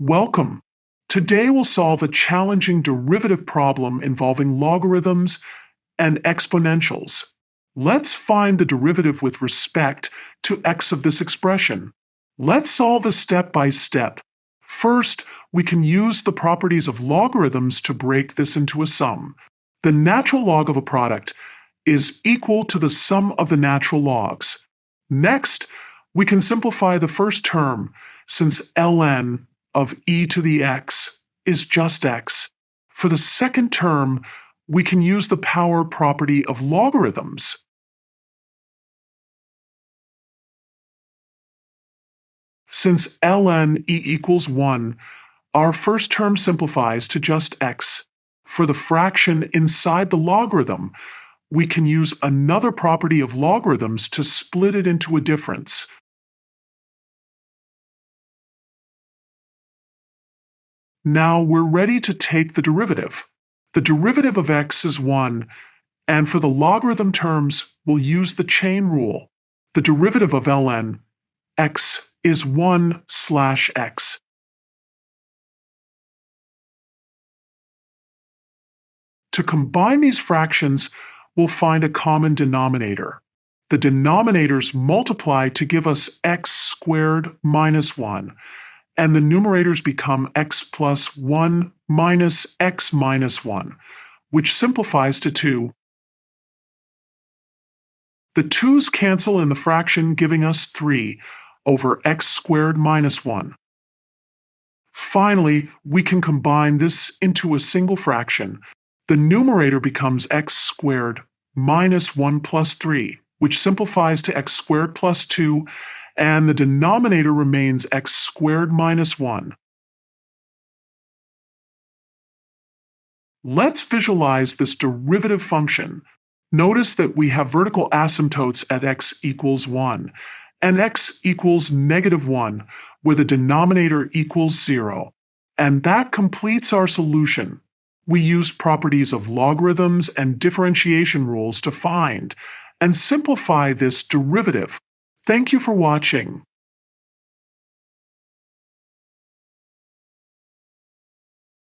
Welcome! Today we'll solve a challenging derivative problem involving logarithms and exponentials. Let's find the derivative with respect to x of this expression. Let's solve this step by step. First, we can use the properties of logarithms to break this into a sum. The natural log of a product is equal to the sum of the natural logs. Next, we can simplify the first term since ln of e to the x is just x. For the second term, we can use the power property of logarithms. Since ln e equals 1, our first term simplifies to just x. For the fraction inside the logarithm, we can use another property of logarithms to split it into a difference. Now we're ready to take the derivative. The derivative of x is 1, and for the logarithm terms, we'll use the chain rule. The derivative of ln x is 1/x. To combine these fractions, we'll find a common denominator. The denominators multiply to give us x squared minus 1, and the numerators become x plus 1 minus x minus 1, which simplifies to 2. The 2's cancel in the fraction, giving us 3 over x squared minus 1. Finally, we can combine this into a single fraction. The numerator becomes x squared minus 1 plus 3, which simplifies to x squared plus 2, and the denominator remains x squared minus 1. Let's visualize this derivative function. Notice that we have vertical asymptotes at x equals 1, and x equals -1, where the denominator equals 0. And that completes our solution. We use properties of logarithms and differentiation rules to find and simplify this derivative. Thank you for watching.